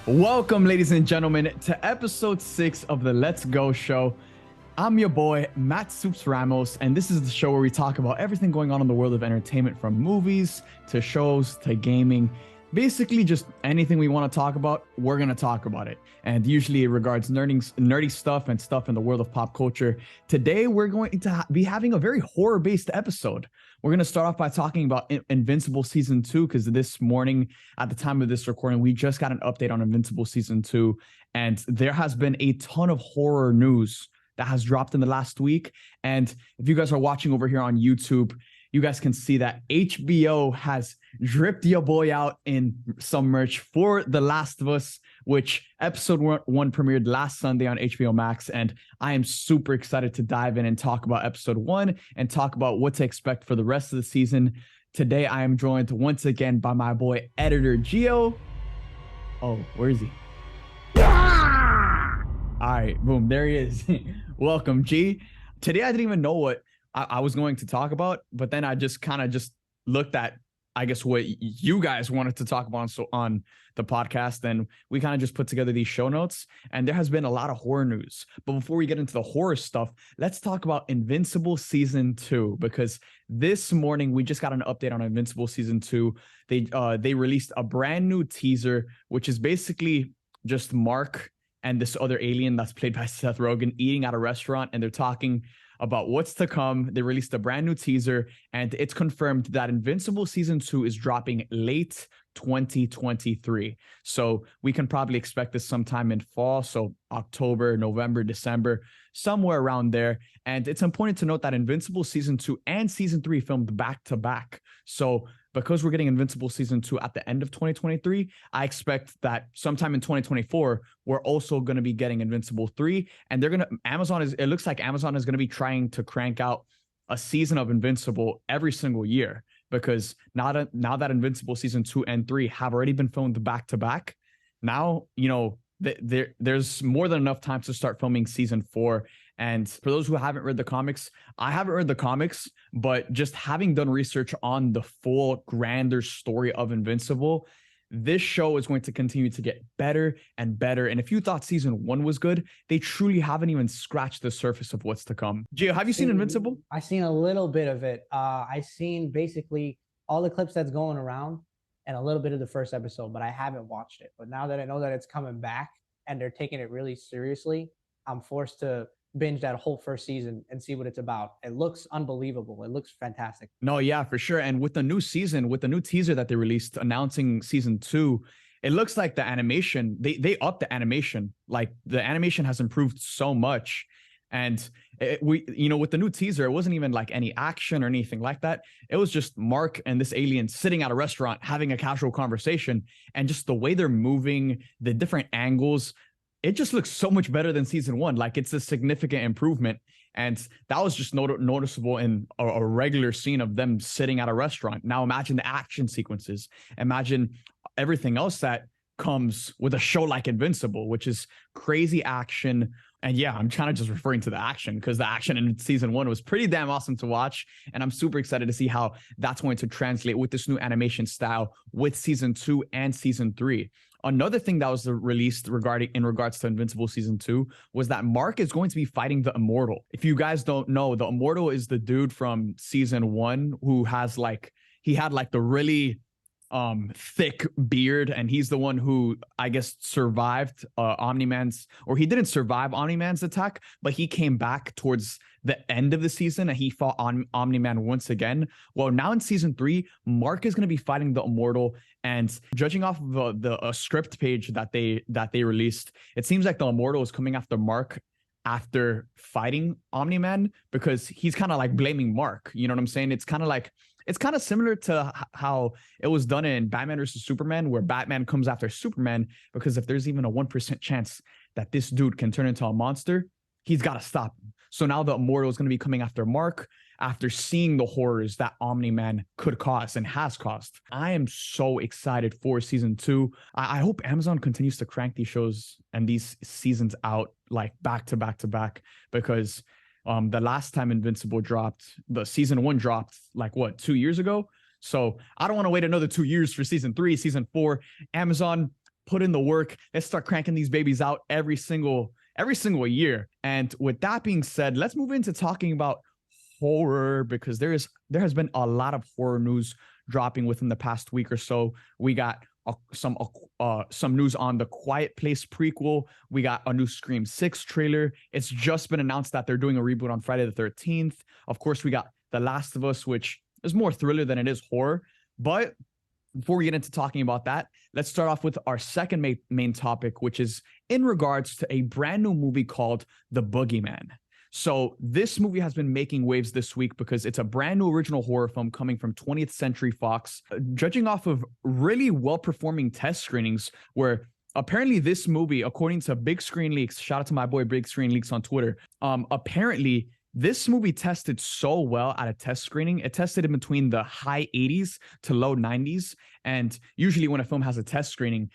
Welcome, ladies and gentlemen, to episode 6 of the Let's Go show. I'm your boy, Matt Soups Ramos, and this is the show where we talk about everything going on in the world of entertainment, from movies to shows to gaming. Basically, just anything we want to talk about, we're going to talk about it. And usually it regards nerdy stuff and stuff in the world of pop culture. Today, we're going to be having a very horror-based episode. We're going to start off by talking about Invincible Season 2, because this morning, at the time of this recording, we just got an update on Invincible Season 2, and there has been a ton of horror news that has dropped in the last week. And if you guys are watching over here on YouTube, you guys can see that HBO has dripped your boy out in some merch for The Last of Us, which episode 1 premiered last Sunday on HBO Max. And I am super excited to dive in and talk about episode 1 and talk about what to expect for the rest of the season. Today, I am joined once again by my boy, Editor Geo. Oh, where is he? All right, boom, there he is. Welcome, G. Today, I didn't even know what I was going to talk about, but then I just kind of looked at, I guess, what you guys wanted to talk about on the podcast, and we kind of just put together these show notes, and there has been a lot of horror news. But before we get into the horror stuff, let's talk about Invincible Season 2, because this morning we just got an update on Invincible Season 2. They released a brand new teaser, which is basically just Mark and this other alien that's played by Seth Rogen eating at a restaurant, and they're talking about what's to come. They released a brand new teaser, and it's confirmed that Invincible Season 2 is dropping late 2023. So we can probably expect this sometime in fall, so October, November, December, somewhere around there. And it's important to note that Invincible Season 2 and Season 3 filmed back-to-back. So because we're getting Invincible Season 2 at the end of 2023, I expect that sometime in 2024, we're also going to be getting Invincible 3. And it looks like Amazon is going to be trying to crank out a season of Invincible every single year, because now that Invincible Season 2 and 3 have already been filmed back-to-back, now, there's more than enough time to start filming Season 4. And for those who haven't read the comics, I haven't read the comics, but just having done research on the full grander story of Invincible, this show is going to continue to get better and better. And if you thought Season 1 was good, they truly haven't even scratched the surface of what's to come. Gio, have you seen Invincible? I've seen a little bit of it. I've seen basically all the clips that's going around and a little bit of the first episode, but I haven't watched it. But now that I know that it's coming back and they're taking it really seriously, I'm forced to binge that whole first season and see what it's about. It looks unbelievable. It looks fantastic. No, yeah, for sure. And with the new season, with the new teaser that they released announcing Season 2, it looks like the animation, they upped the animation. Like, the animation has improved so much. And with the new teaser, it wasn't even like any action or anything like that. It was just Mark and this alien sitting at a restaurant having a casual conversation, and just the way they're moving, the different angles, it just looks so much better than Season 1. Like, it's a significant improvement. And that was just noticeable in a regular scene of them sitting at a restaurant. Now imagine the action sequences. Imagine everything else that comes with a show like Invincible, which is crazy action. And yeah, I'm kind of just referring to the action, because the action in Season 1 was pretty damn awesome to watch. And I'm super excited to see how that's going to translate with this new animation style with Season 2 and Season 3. Another thing that was released in regards to Invincible Season 2 was that Mark is going to be fighting the Immortal. If you guys don't know, the Immortal is the dude from Season 1 who had the really thick beard, and he's the one who, I guess, survived he didn't survive Omni-Man's attack, but he came back towards the end of the season and he fought Omni-Man once again. Well, now in Season 3, Mark is going to be fighting the Immortal, and judging off of the script page that they released, it seems like the Immortal is coming after Mark after fighting Omni-Man, because he's kind of like blaming Mark. You know what I'm saying? It's kind of similar to how it was done in Batman vs. Superman, where Batman comes after Superman, because if there's even a 1% chance that this dude can turn into a monster, he's got to stop him. So now the Immortal is going to be coming after Mark after seeing the horrors that Omni-Man could cause and has caused. I am so excited for Season 2. I hope Amazon continues to crank these shows and these seasons out like back to back to back, because the last time Invincible dropped, the Season 1 dropped like 2 years ago. So I don't want to wait another 2 years for Season 3, Season 4. Amazon, put in the work. Let's start cranking these babies out every single year. And with that being said, let's move into talking about horror, because there has been a lot of horror news dropping within the past week or so. We got some news on the Quiet Place prequel. We got a new Scream 6 trailer. It's just been announced that they're doing a reboot on Friday the 13th. Of course, we got The Last of Us, which is more thriller than it is horror. But before we get into talking about that, let's start off with our second main topic, which is in regards to a brand new movie called The Boogeyman. So this movie has been making waves this week because it's a brand new original horror film coming from 20th Century Fox, judging off of really well-performing test screenings, where apparently this movie, according to Big Screen Leaks, shout out to my boy Big Screen Leaks on Twitter, apparently this movie tested so well at a test screening. It tested in between the high 80s to low 90s. And usually when a film has a test screening,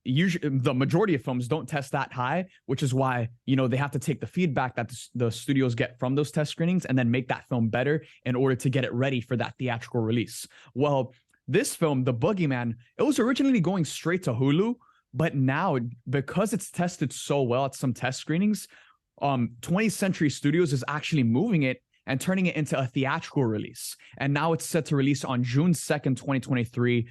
usually the majority of films don't test that high, which is why, they have to take the feedback that the studios get from those test screenings and then make that film better in order to get it ready for that theatrical release. Well, this film, The Boogeyman, it was originally going straight to Hulu, but now because it's tested so well at some test screenings, 20th Century Studios is actually moving it and turning it into a theatrical release. And now it's set to release on June 2nd, 2023.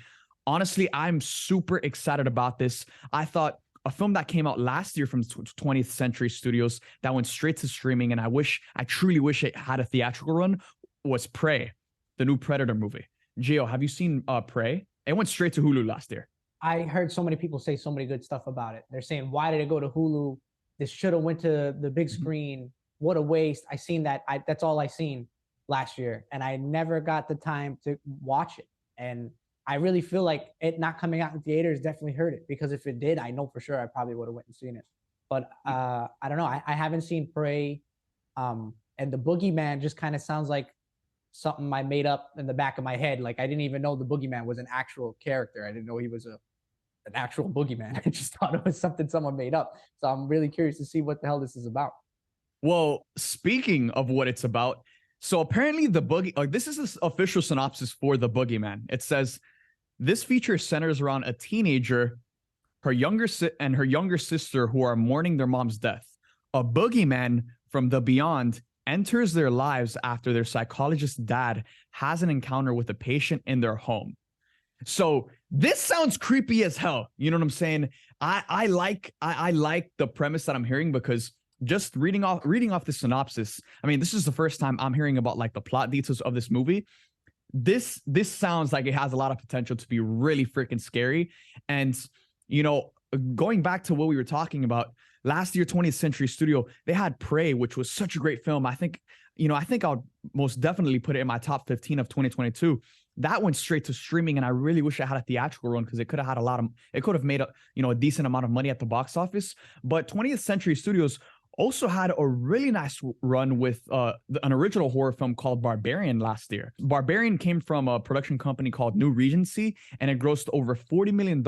Honestly, I'm super excited about this. I thought a film that came out last year from 20th Century Studios that went straight to streaming, and I truly wish it had a theatrical run, was Prey, the new Predator movie. Geo, have you seen Prey? It went straight to Hulu last year. I heard so many people say so many good stuff about it. They're saying, why did it go to Hulu? This should have went to the big screen. What a waste. I seen that. That's all I seen last year. And I never got the time to watch it. And I really feel like it not coming out in theaters definitely hurt it, because if it did, I know for sure I probably would have went and seen it. But I don't know. I haven't seen Prey. And The Boogeyman just kind of sounds like something I made up in the back of my head. Like, I didn't even know the Boogeyman was an actual character. I didn't know he was an actual boogeyman. I just thought it was something someone made up. So I'm really curious to see what the hell this is about. Well, speaking of what it's about, so apparently this is the official synopsis for The Boogeyman. It says, this feature centers around a teenager, her younger sister who are mourning their mom's death. A boogeyman from the beyond enters their lives after their psychologist's dad has an encounter with a patient in their home. So this sounds creepy as hell. You know what I'm saying? I like the premise that I'm hearing, because just reading off the synopsis, I mean, this is the first time I'm hearing about like the plot details of this movie. This sounds like it has a lot of potential to be really freaking scary. And, going back to what we were talking about, last year, 20th Century Studio, they had Prey, which was such a great film. I think I'll most definitely put it in my top 15 of 2022. That went straight to streaming, and I really wish I had a theatrical run, because it could have made a decent amount of money at the box office. But 20th Century Studios also had a really nice run with an original horror film called Barbarian last year. Barbarian came from a production company called New Regency, and it grossed over $40 million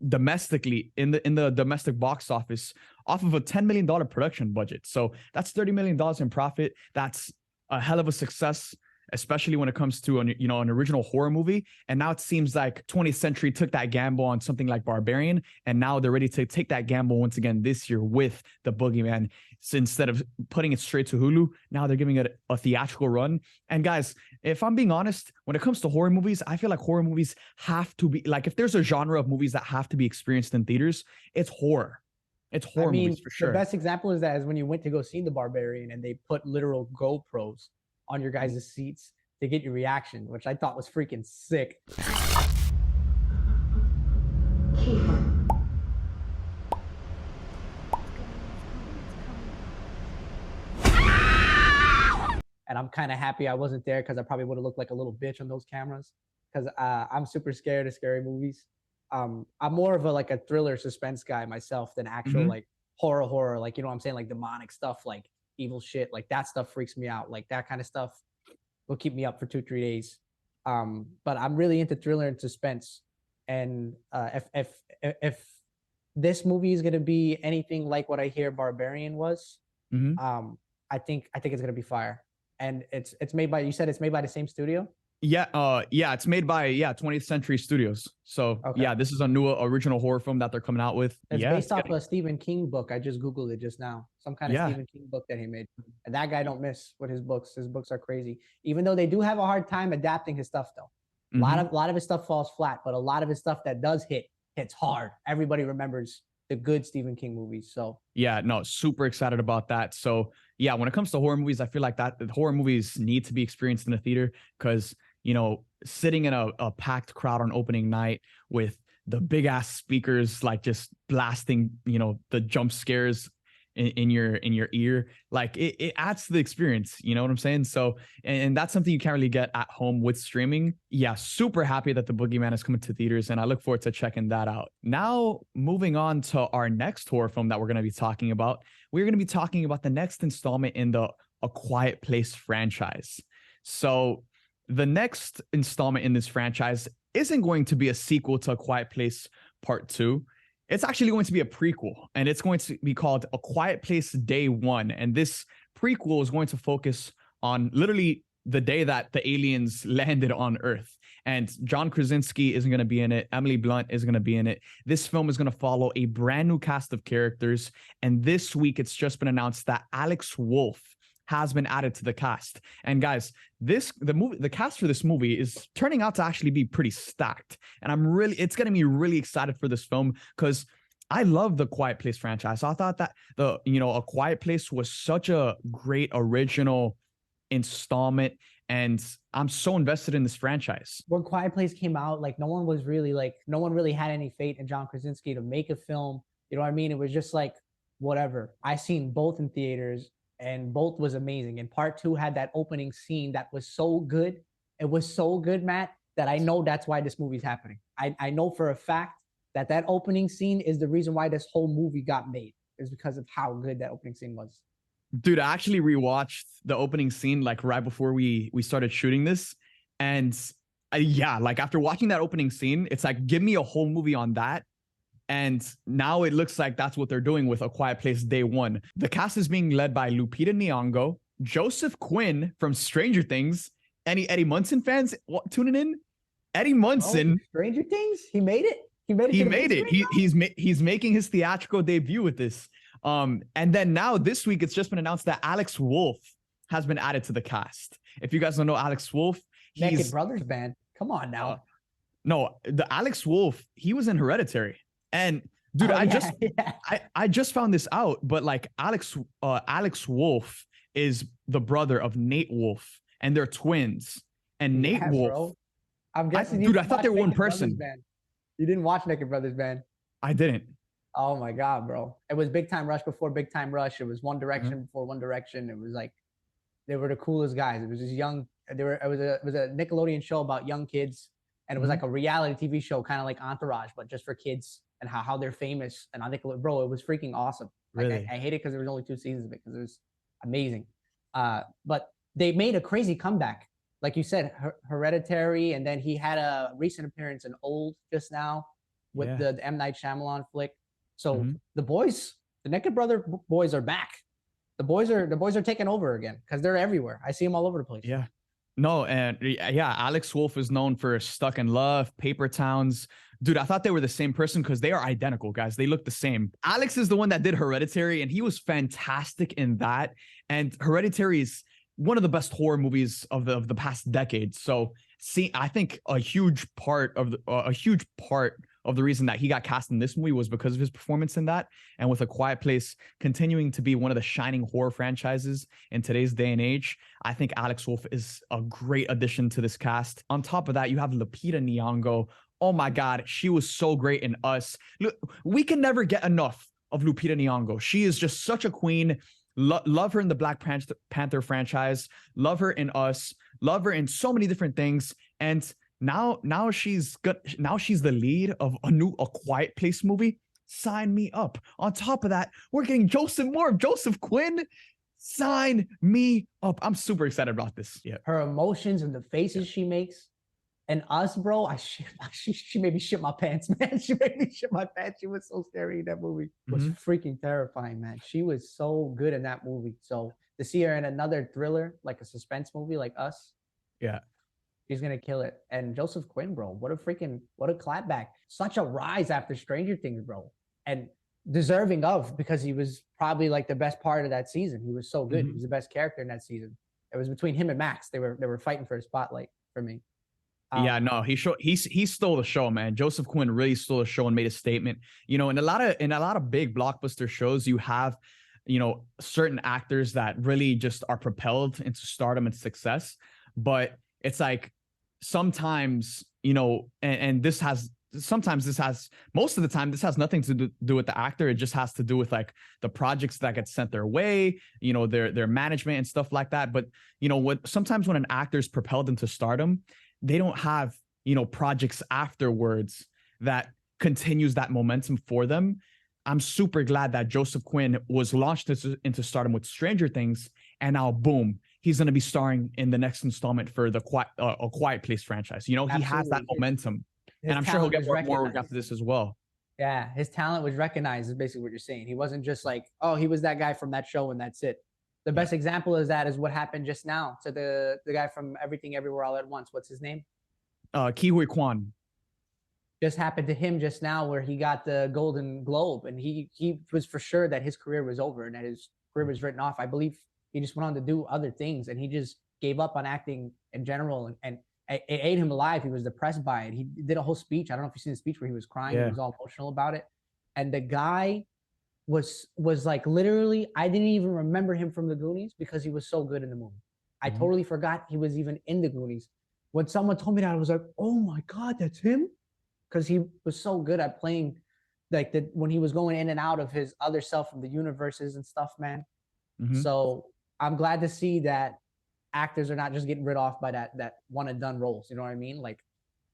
domestically in the domestic box office off of a $10 million production budget. So that's $30 million in profit. That's a hell of a success, especially when it comes to an original horror movie. And now it seems like 20th Century took that gamble on something like Barbarian, and now they're ready to take that gamble once again this year with The Boogeyman. So instead of putting it straight to Hulu, now they're giving it a theatrical run. And guys, if I'm being honest, when it comes to horror movies, I feel like horror movies have to be, like, if there's a genre of movies that have to be experienced in theaters, it's horror. It's horror movies for sure. The best example is when you went to go see The Barbarian and they put literal GoPros on your guys' seats to get your reaction, which I thought was freaking sick. And I'm kind of happy I wasn't there, because I probably would have looked like a little bitch on those cameras, because I'm super scared of scary movies. I'm more of a thriller suspense guy myself than actual like horror, like, you know what I'm saying, like demonic stuff, like evil shit, like that stuff freaks me out. Like that kind of stuff will keep me up for 2-3 days. But I'm really into thriller and suspense. And if this movie is gonna be anything like what I hear Barbarian was, I think it's gonna be fire. And it's made by, you said it's made by the same studio? Yeah, it's made by 20th Century Studios. So Okay. yeah, this is a new original horror film that they're coming out with. It's Yeah, based off a Stephen King book. I just Googled it just now. Some kind of yeah. Stephen King book that he made. And that guy don't miss with his books. His books are crazy. Even though they do have a hard time adapting his stuff though. A lot of his stuff falls flat, but a lot of his stuff that does hits hard. Everybody remembers the good Stephen King movies. So Yeah, no, super excited about that. So yeah, when it comes to horror movies, I feel like that the horror movies need to be experienced in the theater because, you know, sitting in a packed crowd on opening night with the big ass speakers, like just blasting, you know, the jump scares in your ear, like it adds to the experience. You know what I'm saying? So, and that's something you can't really get at home with streaming. Yeah, super happy that the Boogeyman is coming to theaters, and I look forward to checking that out. Now, moving on to our next horror film that we're going to be talking about. We're going to be talking about the next installment in the A Quiet Place franchise. So, the next installment in this franchise isn't going to be a sequel to A Quiet Place Part 2. It's actually going to be a prequel, and it's going to be called A Quiet Place Day One. And this prequel is going to focus on literally the day that the aliens landed on Earth. And John Krasinski isn't going to be in it. Emily Blunt is going to be in it. This film is going to follow a brand new cast of characters. And this week, it's just been announced that Alex Wolff has been added to the cast. And guys, the cast for this movie is turning out to actually be pretty stacked. And it's getting me really excited for this film because I love the Quiet Place franchise. So I thought that A Quiet Place was such a great original installment, and I'm so invested in this franchise. when Quiet Place came out, like no one really had any faith in John Krasinski to make a film. You know what I mean? It was just like whatever. I seen both in theaters and both was amazing. And part two had that opening scene that was so good. It was so good, Matt, that I know that's why this movie's happening. I know for a fact that opening scene is the reason why this whole movie got made, is because of how good that opening scene was. Dude, I actually rewatched the opening scene like right before we started shooting this. And yeah, like after watching that opening scene, it's like, give me a whole movie on that. And now it looks like that's what they're doing with A Quiet Place Day One. The cast is being led by Lupita Nyong'o, Joseph Quinn from Stranger Things. Any Eddie Munson fans tuning in? Eddie Munson. Stranger Things? He made it? He made it. He made it. He's making his theatrical debut with this. And then now this week, it's just been announced that Alex Wolff has been added to the cast. If you guys don't know Alex Wolff, he's Naked Brothers band. Come on now. No, the Alex Wolff, he was in Hereditary. And dude, I just found this out, but like Alex Wolff is the brother of Nate Wolff, and they're twins. And Nate Wolff, bro. I'm guessing I thought they were one person. You didn't watch Naked Brothers band? I didn't. Oh my god, bro! It was Big Time Rush before Big Time Rush. It was One Direction before One Direction. It was like they were the coolest guys. It was just young. It was a Nickelodeon show about young kids, and it was like a reality TV show, kind of like Entourage, but just for kids, and how they're famous. And I think, bro, it was freaking awesome. Like, Really? I hate it because there was only 2 seasons of it because it was amazing. But they made a crazy comeback. Like you said, Hereditary, and then he had a recent appearance in Old just now with the M. Night Shyamalan flick. So the Naked Brother boys are back. The boys are taking over again because they're everywhere. I see them all over the place. Yeah. No, and yeah, Alex Wolff is known for Stuck in Love, Paper Towns. Dude, I thought they were the same person because they are identical, guys. They look the same. Alex is the one that did Hereditary, and he was fantastic in that. And Hereditary is one of the best horror movies of the past decade. So, I think a huge part of the reason that he got cast in this movie was because of his performance in that. And with A Quiet Place continuing to be one of the shining horror franchises in today's day and age, I think Alex Wolff is a great addition to this cast. On top of that, you have Lupita Nyong'o. Oh my God, she was so great in Us. Look, we can never get enough of Lupita Nyong'o. She is just such a queen. Love her in the Black Panther franchise. Love her in Us. Love her in so many different things. And now she's the lead of a Quiet Place movie. Sign me up. On top of that, we're getting Joseph Quinn. Sign me up. I'm super excited about this. Yeah. Her emotions and the faces she makes. And Us, bro, she made me shit my pants, man. She made me shit my pants. She was so scary in that movie. It was freaking terrifying, man. She was so good in that movie. So to see her in another thriller, like a suspense movie like Us. Yeah. She's gonna kill it. And Joseph Quinn, bro, what a clapback. Such a rise after Stranger Things, bro. And deserving of, because he was probably like the best part of that season. He was so good. He was the best character in that season. It was between him and Max. They were fighting for a spotlight for me. Yeah, no, he stole the show, man. Joseph Quinn really stole the show and made a statement. You know, in a lot of big blockbuster shows, you have, you know, certain actors that really just are propelled into stardom and success. But it's like sometimes, you know, and this has most of the time this has nothing to do with the actor. It just has to do with like the projects that get sent their way, you know, their management and stuff like that. But you know, sometimes when an actor is propelled into stardom, they don't have, you know, projects afterwards that continues that momentum for them. I'm super glad that Joseph Quinn was launched into stardom with Stranger Things, and now boom, he's going to be starring in the next installment for the A Quiet Place franchise. You know, he has that momentum, and I'm sure he'll get more work after this as well. Yeah, his talent was recognized, is basically what you're saying. He wasn't just like, oh, he was that guy from that show and that's it. The best example is what happened just now to the guy from Everything Everywhere All at Once. What's his name? Ke Huy Quan. Just happened to him just now, where he got the Golden Globe, and he was for sure that his career was over and that his career was written off. I believe he just went on to do other things, and he just gave up on acting in general, and it ate him alive. He was depressed by it. He did a whole speech. I don't know if you've seen the speech where he was crying. Yeah. He was all emotional about it, and the guy was like, literally, I didn't even remember him from the Goonies because he was so good in the movie. I totally forgot he was even in the Goonies. When someone told me that, I was like, oh my God, that's him? Because he was so good at playing, like, when he was going in and out of his other self from the universes and stuff, man. So I'm glad to see that actors are not just getting rid off by that one and done roles. You know what I mean? Like,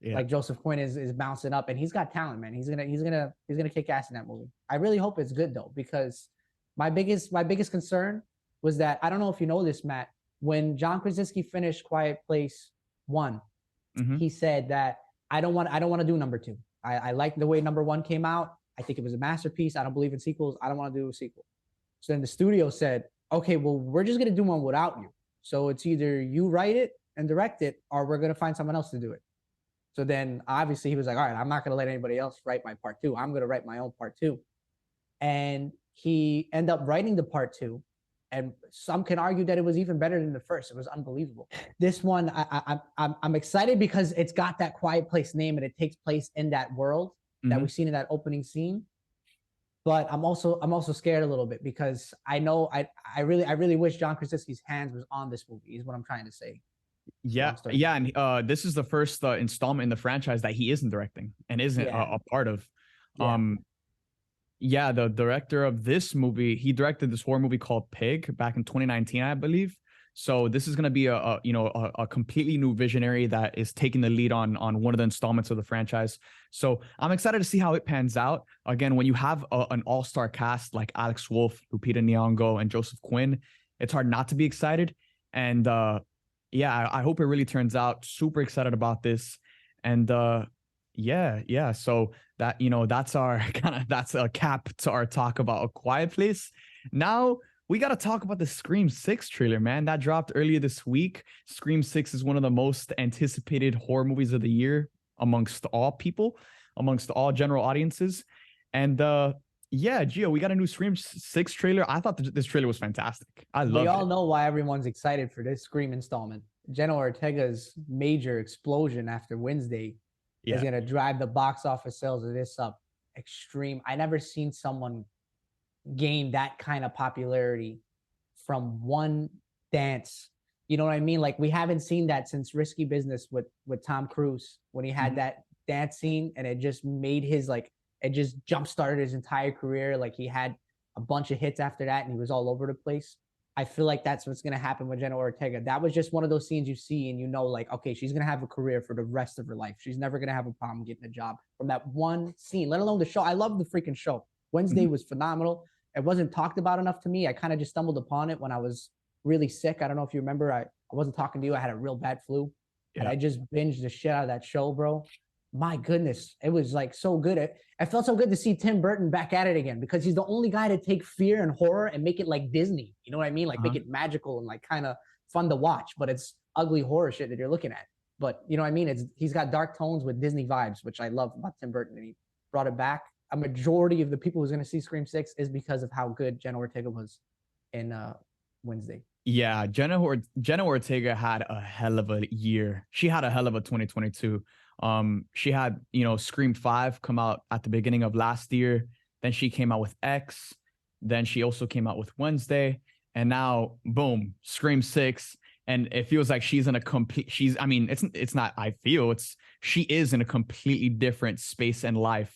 like Joseph Quinn is bouncing up, and he's got talent, man. He's gonna kick ass in that movie. I really hope it's good though, because my biggest concern was that, I don't know if you know this, Matt, when John Krasinski finished Quiet Place 1, he said that I don't want to do number 2. I like the way number 1 came out. I think it was a masterpiece. I don't believe in sequels. I don't want to do a sequel. So then the studio said, okay, well, we're just gonna do one without you. So it's either you write it and direct it, or we're gonna find someone else to do it. So then obviously he was like, all right, I'm not going to let anybody else write my part 2. I'm going to write my own part 2. And he ended up writing the part 2. And some can argue that it was even better than the first. It was unbelievable. This one, I'm excited because it's got that Quiet Place name, and it takes place in that world that we've seen in that opening scene. But I'm also scared a little bit, because I know I really wish John Krasinski's hands was on this movie, is what I'm trying to say. Yeah, and this is the first installment in the franchise that he isn't directing and isn't a part of. The director of this movie, he directed this horror movie called Pig back in 2019, I believe. So this is going to be a completely new visionary that is taking the lead on one of the installments of the franchise. So I'm excited to see how it pans out. Again, when you have an all-star cast like Alex Wolff, Lupita Nyong'o, and Joseph Quinn, it's hard not to be excited. And I hope it really turns out. Super excited about this. And So that, that's a cap to our talk about A Quiet Place. Now we got to talk about the Scream 6 trailer, man. That dropped earlier this week. Scream 6 is one of the most anticipated horror movies of the year amongst all people, amongst all general audiences. And Gio, we got a new Scream 6 trailer. I thought this trailer was fantastic. I love it. We all know why everyone's excited for this Scream installment. Jenna Ortega's major explosion after Wednesday is going to drive the box office sales of this up extreme. I never seen someone gain that kind of popularity from one dance. You know what I mean? Like, we haven't seen that since Risky Business with Tom Cruise, when he had that dance scene, and it just made his, like, it just jump-started his entire career. Like, he had a bunch of hits after that, and he was all over the place. I feel like that's what's going to happen with Jenna Ortega. That was just one of those scenes you see and you know, like, okay, she's going to have a career for the rest of her life. She's never going to have a problem getting a job from that one scene, let alone the show. I love the freaking show. Wednesday was phenomenal. It wasn't talked about enough to me. I kind of just stumbled upon it when I was really sick. I don't know if you remember, I wasn't talking to you. I had a real bad flu, and I just binged the shit out of that show, bro. My goodness, it was like so good. It felt so good to see Tim Burton back at it again, because he's the only guy to take fear and horror and make it like Disney. You know what I mean? Like make it magical and like kind of fun to watch, but it's ugly horror shit that you're looking at. but you know what I mean? He's got dark tones with Disney vibes, which I love about Tim Burton, and he brought it back. A majority of the people who's going to see Scream 6 is because of how good Jenna Ortega was in Wednesday. Yeah, Jenna Ortega had a hell of a year. She had a hell of a 2022. She had, Scream 5 come out at the beginning of last year. Then she came out with X. Then she also came out with Wednesday. And now, boom, Scream 6. And it feels like she's in a complete, it's not, she is in a completely different space and life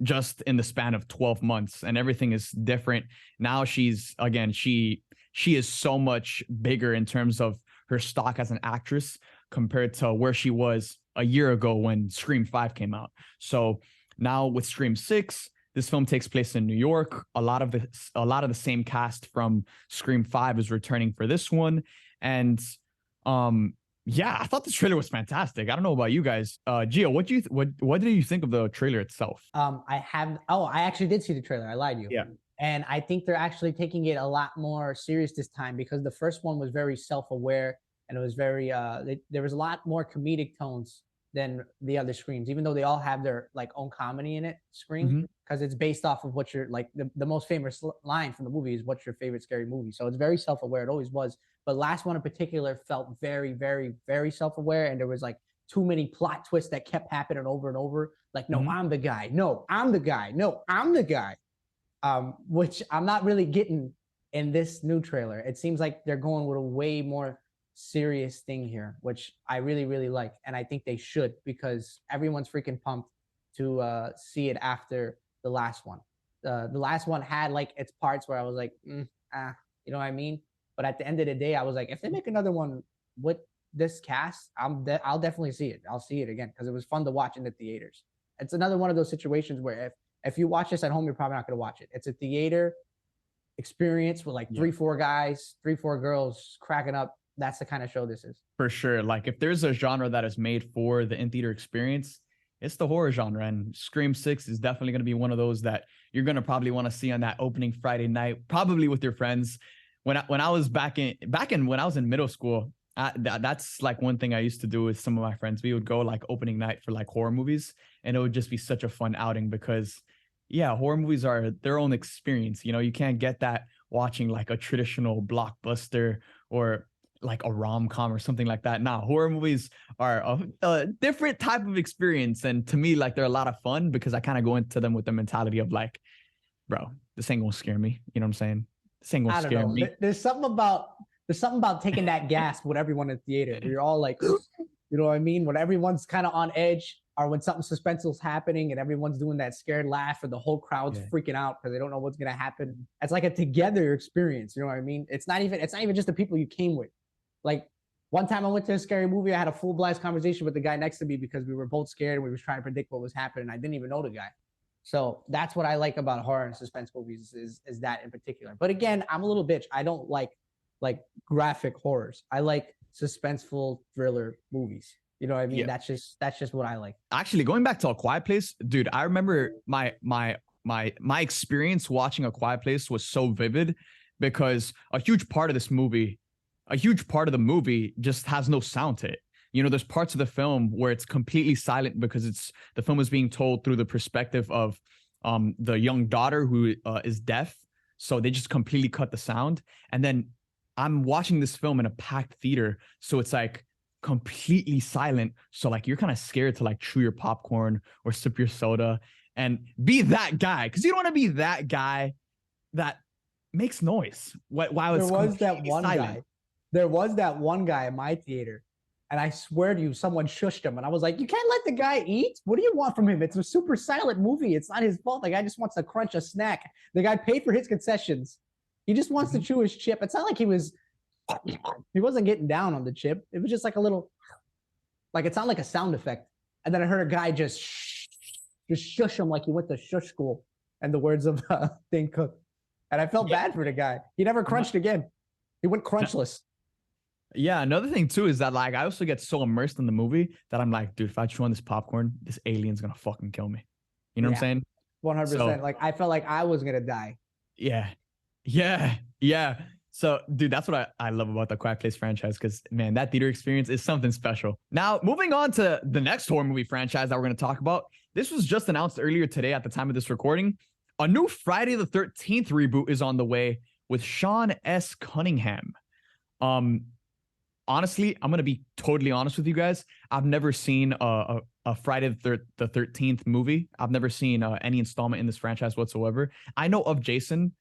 just in the span of 12 months, and everything is different. Now she is so much bigger in terms of her stock as an actress compared to where she was a year ago when Scream 5 came out. So now with Scream 6, this film takes place in New York. A lot of the same cast from Scream 5 is returning for this one. And yeah, I thought this trailer was fantastic. I don't know about you guys. Gio, what did you think of the trailer itself? I actually did see the trailer. I lied to you. Yeah. And I think they're actually taking it a lot more serious this time, because the first one was very self-aware, and it was very there was a lot more comedic tones than the other Screams, even though they all have their like own comedy in it. Scream, because it's based off of what you're like, the most famous line from the movie is, what's your favorite scary movie? So it's very self-aware. It always was. But last one in particular felt very, very, very self-aware, and there was like too many plot twists that kept happening over and over. Like, no, I'm the guy. No, I'm the guy. No, I'm the guy. Which I'm not really getting in this new trailer. It seems like they're going with a way more serious thing here, which I really, really like. And I think they should, because everyone's freaking pumped to see it after the last one. The last one had like its parts where I was like, you know what I mean? But at the end of the day, I was like, if they make another one with this cast, I'll definitely see it. I'll see it again, because it was fun to watch in the theaters. It's another one of those situations where if you watch this at home, you're probably not going to watch it. It's a theater experience with like 3-4 guys, 3-4 girls cracking up. That's the kind of show this is. For sure. Like, if there's a genre that is made for the in-theater experience, it's the horror genre. And Scream 6 is definitely going to be one of those that you're going to probably want to see on that opening Friday night, probably with your friends. When I was back in when I was in middle school, that's like one thing I used to do with some of my friends. We would go like opening night for like horror movies, and it would just be such a fun outing, because horror movies are their own experience. You can't get that watching like a traditional blockbuster or like a rom-com or something like that. Nah, horror movies are a different type of experience. And to me, like, they're a lot of fun, because I kind of go into them with the mentality of like, bro, this ain't gonna scare me. You know what I'm saying? This ain't gonna scare me. There's something about taking that gasp with everyone in the theater, where you're all like, you know what I mean? When everyone's kind of on edge, or when something suspenseful is happening and everyone's doing that scared laugh, or the whole crowd's freaking out because they don't know what's gonna happen. It's like a together experience. You know what I mean? It's not even just the people you came with. Like, one time I went to a scary movie, I had a full blast conversation with the guy next to me, because we were both scared and we were trying to predict what was happening. I didn't even know the guy. So that's what I like about horror and suspense movies is that in particular. But again, I'm a little bitch. I don't like graphic horrors. I like suspenseful thriller movies. You know what I mean? Yeah. That's just what I like. Actually, going back to A Quiet Place, dude, I remember my experience watching A Quiet Place was so vivid, because a huge part of the movie just has no sound to it. There's parts of the film where it's completely silent, because the film is being told through the perspective of the young daughter who is deaf. So they just completely cut the sound. And then I'm watching this film in a packed theater, so it's like completely silent. So like, you're kind of scared to like chew your popcorn or sip your soda and be that guy, because you don't want to be that guy that makes noise while it's silent. There was that one guy in my theater, and I swear to you, someone shushed him. And I was like, you can't let the guy eat? What do you want from him? It's a super silent movie. It's not his fault. The guy just wants to crunch a snack. The guy paid for his concessions. He just wants to chew his chip. It's not like he wasn't getting down on the chip. It was just like a little, like, it sounded like a sound effect. And then I heard a guy just shush him like he went to shush school, and the words of Dane Cook. And I felt bad for the guy. He never crunched again. He went crunchless. Yeah, another thing too is that like, I also get so immersed in the movie that I'm like, dude, if I chew on this popcorn, this alien's gonna fucking kill me. You know what I'm saying? 100%. Like, I felt like I was gonna die. Yeah. So, dude, that's what I love about the Quiet Place franchise because, man, that theater experience is something special. Now, moving on to the next horror movie franchise that we're going to talk about. This was just announced earlier today at the time of this recording. A new Friday the 13th reboot is on the way with Sean S. Cunningham. Honestly, I'm going to be totally honest with you guys. I've never seen a Friday the 13th movie. I've never seen any installment in this franchise whatsoever. I know of Jason.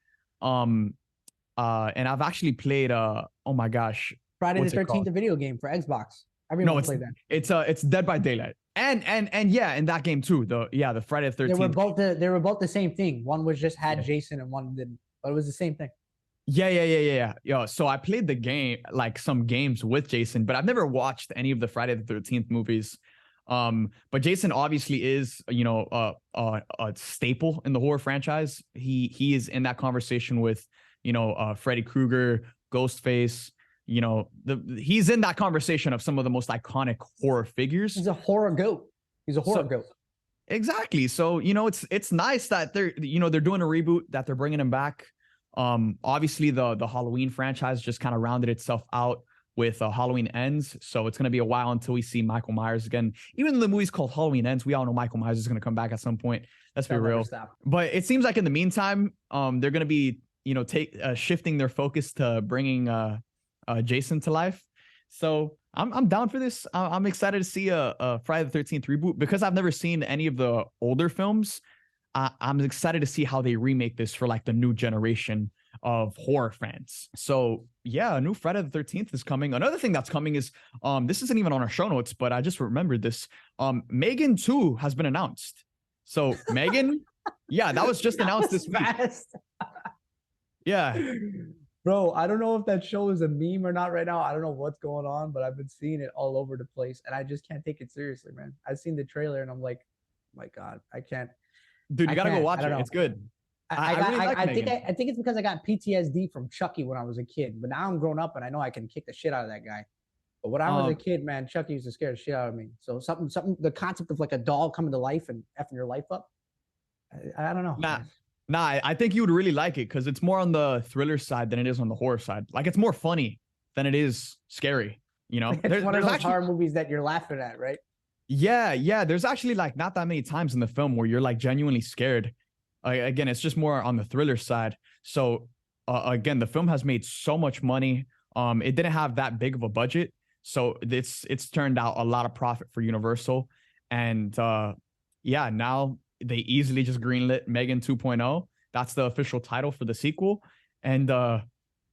And I've actually played oh my gosh, Friday what's the it called? 13th, the video game for Xbox. Everyone No, played that. it's Dead by Daylight. And yeah, in that game too. The Friday the 13th. They were both the same thing. One was just had Jason and one didn't, but it was the same thing. Yeah. So I played the game, like some games with Jason, but I've never watched any of the Friday the 13th movies. But Jason obviously is, a staple in the horror franchise. He is in that conversation with, Freddy Krueger, Ghostface. He's in that conversation of some of the most iconic horror figures. He's a horror goat. Goat. Exactly. So, it's nice that they're doing a reboot, that they're bringing him back. Obviously the Halloween franchise just kind of rounded itself out with Halloween Ends. So it's going to be a while until we see Michael Myers again. Even though the movie's called Halloween Ends, we all know Michael Myers is going to come back at some point. Let's be real. But it seems like in the meantime, they're going to be, shifting their focus to bringing Jason to life. So I'm down for this. I'm excited to see a Friday the 13th reboot because I've never seen any of the older films. I'm excited to see how they remake this for like the new generation of horror fans. So yeah, a new Friday the 13th is coming. Another thing that's coming is this isn't even on our show notes, but I just remembered this. Megan 2 has been announced. So Megan, yeah, that was just announced this week. Yeah. Bro, I don't know if that show is a meme or not right now. I don't know what's going on, but I've been seeing it all over the place and I just can't take it seriously, man. I've seen the trailer and I'm like, oh my God, I can't. Dude, you gotta go watch it. It's good. I think it's because I got PTSD from Chucky when I was a kid, but now I'm grown up and I know I can kick the shit out of that guy. But when I was a kid, man, Chucky used to scare the shit out of me. So something, the concept of like a doll coming to life and effing your life up, I don't know. Nah, I think you would really like it because it's more on the thriller side than it is on the horror side. Like it's more funny than it is scary. It's one of those horror movies that you're laughing at, right? Yeah. There's actually like not that many times in the film where you're like genuinely scared. Again, it's just more on the thriller side. So again, the film has made so much money. It didn't have that big of a budget, so it's turned out a lot of profit for Universal. And yeah, now they easily just greenlit Megan 2.0. That's the official title for the sequel. And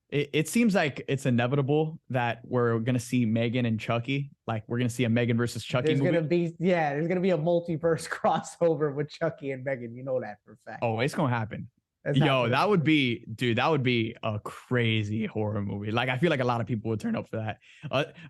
it seems like it's inevitable that we're gonna see Megan and Chucky. Like we're gonna see a Megan versus Chucky movie. There's gonna be a multiverse crossover with Chucky and Megan. You know that for a fact. Oh, it's gonna happen. That would be a crazy horror movie. Like I feel like a lot of people would turn up for that.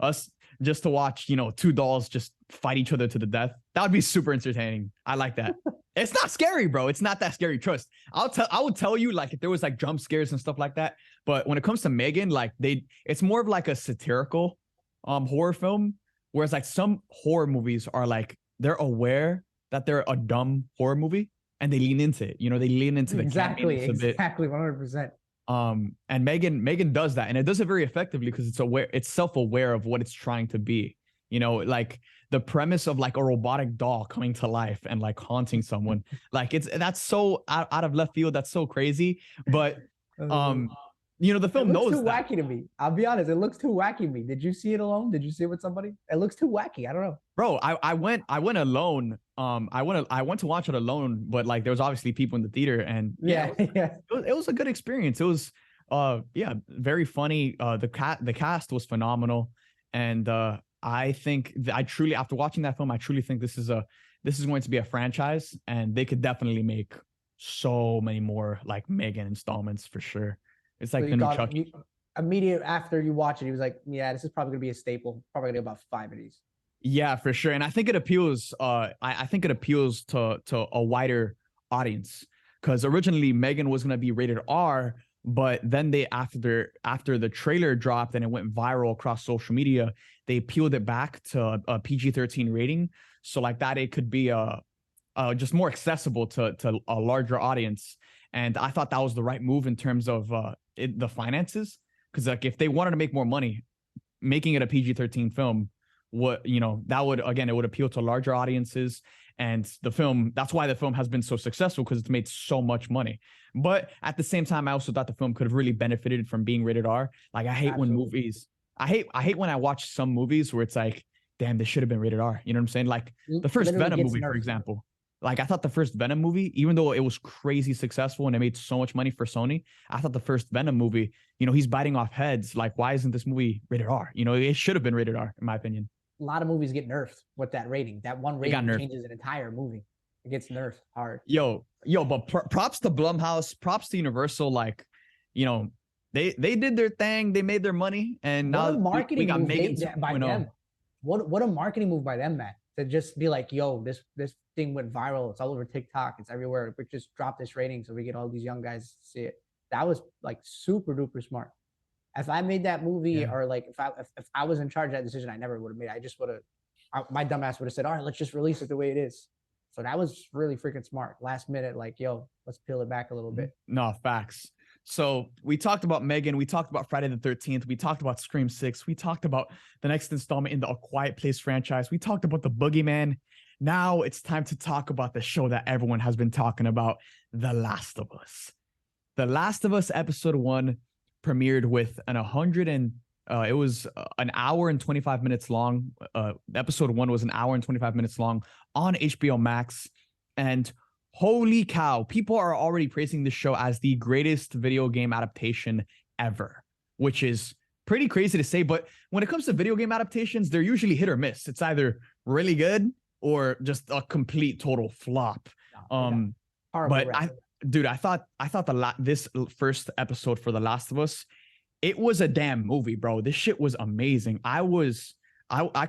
Us just to watch, two dolls just fight each other to the death. That would be super entertaining. I like that. It's not scary, bro. It's not that scary. Trust. I would tell you like if there was like jump scares and stuff like that. But when it comes to Megan, like it's more of like a satirical horror film. Whereas like some horror movies are like they're aware that they're a dumb horror movie and they lean into it. They lean into the exactly 100%. And Megan does that, and it does it very effectively because it's self-aware of what it's trying to be. Like the premise of like a robotic doll coming to life and like haunting someone, like that's so out of left field. That's so crazy. But the film knows too wacky to me. I'll be honest, it looks too wacky to me. Did you see it alone? Did you see it with somebody? It looks too wacky. I don't know. Bro, I went alone. I went to watch it alone, but like there was obviously people in the theater, and it was a good experience. It was very funny. The cast was phenomenal, and I think I truly, after watching that film, I truly think this is going to be a franchise, and they could definitely make so many more like Megan installments for sure. It's like the new Chucky. Immediate after you watch it, he was like, "Yeah, this is probably gonna be a staple. Probably gonna do about 5 of these." Yeah, for sure. And I think it appeals. I think it appeals to a wider audience because originally Megan was gonna be rated R, but then they after the trailer dropped and it went viral across social media, they peeled it back to a PG-13 rating. So like that, it could be just more accessible to a larger audience. And I thought that was the right move in terms of the finances, Because like if they wanted to make more money, making it a PG-13 film, that would, again, it would appeal to larger audiences. And the film, that's why the film has been so successful, because it's made so much money. But at the same time, I also thought the film could have really benefited from being rated R. Like I hate when movies, I hate when I watch some movies where it's like, damn, this should have been rated R. You know what I'm saying? Like the first Venom movie, for example. Like I thought the first Venom movie, even though it was crazy successful and it made so much money for Sony, I thought the first Venom movie, he's biting off heads. Like, why isn't this movie rated R? It should have been rated R, in my opinion. A lot of movies get nerfed with that rating. That one rating changes an entire movie. It gets nerfed hard. But props to Blumhouse, props to Universal. Like, they did their thing. They made their money, and now we got Megan by them. What a marketing move by them, Matt. To just be like, yo, this thing went viral. It's all over TikTok. It's everywhere. We just drop this rating so we get all these young guys to see it. That was like super duper smart. If I made that movie, or like if I was in charge of that decision, I never would have made it. I just would have, my dumbass would have said, all right, let's just release it the way it is. So that was really freaking smart. Last minute, like, yo, let's peel it back a little bit. No, facts. So we talked about Megan. We talked about Friday the 13th. We talked about Scream 6. We talked about the next installment in the A Quiet Place franchise. We talked about the Boogeyman. Now it's time to talk about the show that everyone has been talking about, The Last of Us. The Last of Us episode 1 premiered with it was an hour and 25 minutes long. Episode 1 was an hour and 25 minutes long on HBO Max. And holy cow, people are already praising this show as the greatest video game adaptation ever, which is pretty crazy to say. But when it comes to video game adaptations, they're usually hit or miss. It's either really good or just a complete total flop. But I thought this first episode for The Last of Us, it was a damn movie, bro. This shit was amazing. I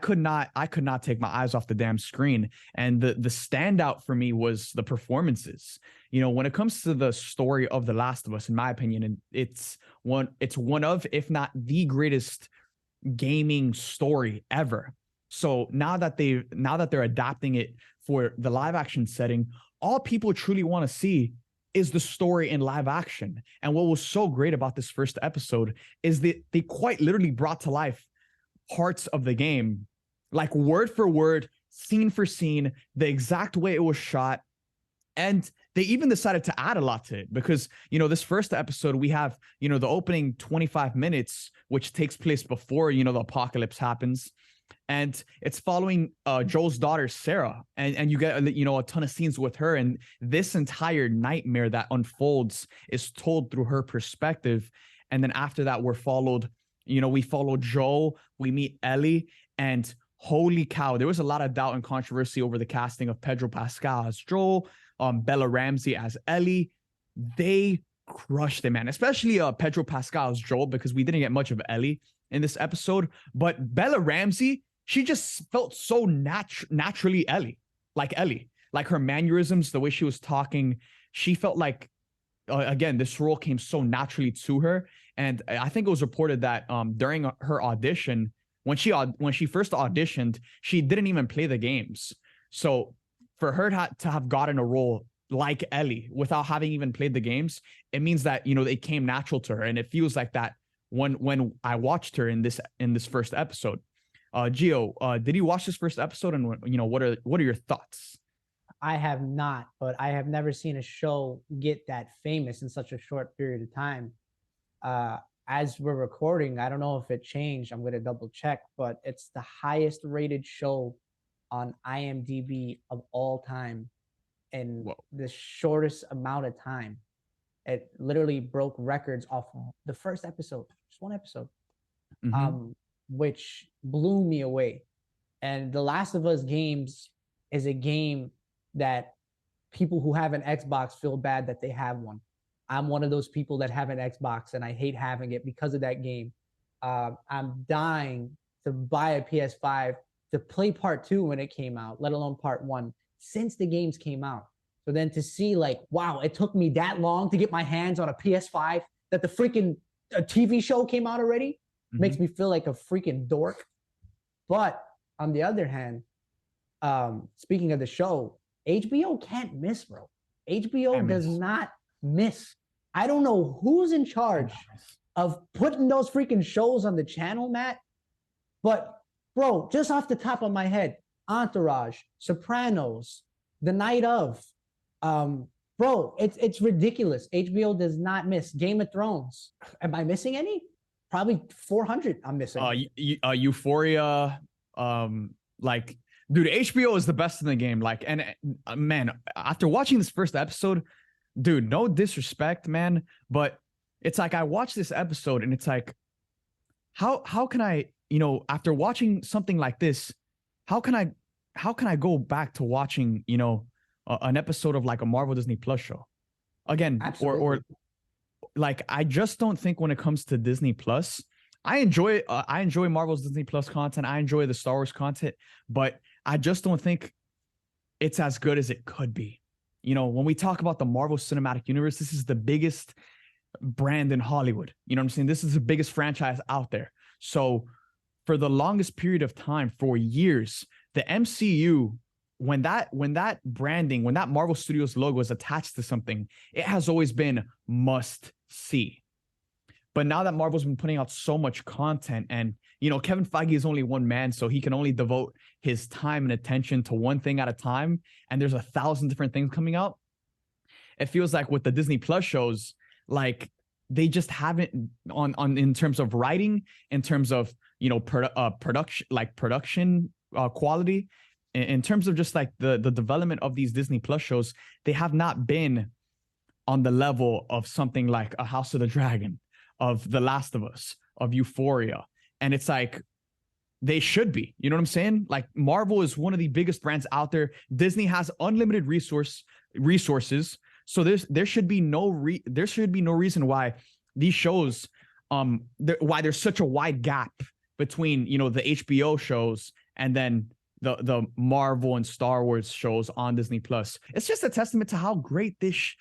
could not take my eyes off the damn screen. And the standout for me was the performances. When it comes to the story of The Last of Us, in my opinion, and it's one of, if not the greatest gaming story ever. So now that they're adapting it for the live action setting, all people truly want to see is the story in live action. And what was so great about this first episode is that they quite literally brought to life parts of the game, like word for word, scene for scene, the exact way it was shot. And they even decided to add a lot to it because, this first episode, we have, the opening 25 minutes, which takes place before, the apocalypse happens. And it's following Joel's daughter, Sarah. And you get, a ton of scenes with her. And this entire nightmare that unfolds is told through her perspective. And then after that, we follow Joel, we meet Ellie, and holy cow, there was a lot of doubt and controversy over the casting of Pedro Pascal as Joel, Bella Ramsey as Ellie. They crushed it, man, especially Pedro Pascal as Joel, because we didn't get much of Ellie in this episode. But Bella Ramsey, she just felt so naturally Ellie, like her mannerisms, the way she was talking. She felt like, again, this role came so naturally to her. And I think it was reported that during her audition, when she first auditioned, she didn't even play the games. So for her to have gotten a role like Ellie without having even played the games, it means that, it came natural to her. And it feels like that when I watched her in this first episode. Geo, did you watch this first episode? And what are your thoughts? I have not, but I have never seen a show get that famous in such a short period of time. As we're recording, I don't know if it changed. I'm going to double check, but it's the highest rated show on IMDb of all time in the shortest amount of time. It literally broke records off the first episode, just one episode, which blew me away. And The Last of Us games is a game that people who have an Xbox feel bad that they have one. I'm one of those people that have an Xbox and I hate having it because of that game. I'm dying to buy a PS5 to play part 2 when it came out, let alone part 1, since the games came out. So then to see like, wow, it took me that long to get my hands on a PS5 that the freaking TV show came out already makes me feel like a freaking dork. But on the other hand, speaking of the show, HBO can't miss, bro. HBO does not miss. I don't know who's in charge of putting those freaking shows on the channel, Matt. But bro, just off the top of my head, Entourage, Sopranos, The Night of, bro, it's ridiculous. HBO does not miss. Game of Thrones. Am I missing any? Probably 400 I'm missing. Euphoria, like, dude, HBO is the best in the game. Like, and man, after watching this first episode, dude, no disrespect, man, but it's like I watched this episode and it's like, how can I, after watching something like this, how can I go back to watching, an episode of like a Marvel Disney Plus show again? Absolutely. or like, I just don't think when it comes to Disney Plus, I enjoy Marvel's Disney Plus content. I enjoy the Star Wars content, but I just don't think it's as good as it could be. When we talk about the Marvel Cinematic Universe, this is the biggest brand in Hollywood. You know what I'm saying? This is the biggest franchise out there. So for the longest period of time, for years, the MCU, when that branding, when that Marvel Studios logo is attached to something, it has always been must see. But now that Marvel's been putting out so much content, and Kevin Feige is only one man, so he can only devote his time and attention to one thing at a time, and there's 1,000 different things coming out. It feels like with the Disney Plus shows, like, they just haven't on in terms of writing, in terms of production quality, in terms of just like the development of these Disney Plus shows, they have not been on the level of something like a House of the Dragon, of The Last of Us, of Euphoria. And it's like, they should be. You know what I'm saying? Like, Marvel is one of the biggest brands out there. Disney has unlimited resources. So there should be no reason why these shows, why there's such a wide gap between, the HBO shows and then the Marvel and Star Wars shows on Disney Plus. It's just a testament to how great this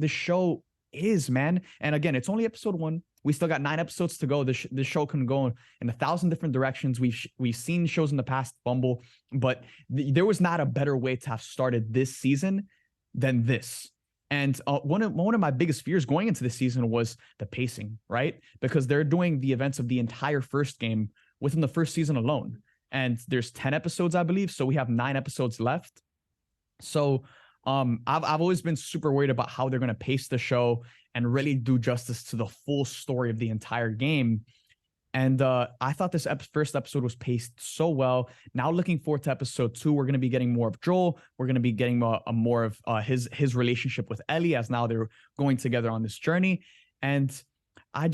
show is, man. And again, it's only episode 1. We still got 9 episodes to go. This show can go in 1,000 different directions. We've seen shows in the past fumble, but there was not a better way to have started this season than this. And one of my biggest fears going into this season was the pacing, right? Because they're doing the events of the entire first game within the first season alone. And there's 10 episodes, I believe. So we have 9 episodes left. So I've always been super worried about how they're going to pace the show and really do justice to the full story of the entire game. And I thought this first episode was paced so well. Now looking forward to episode 2, we're going to be getting more of Joel. We're going to be getting more of his relationship with Ellie, as now they're going together on this journey. And I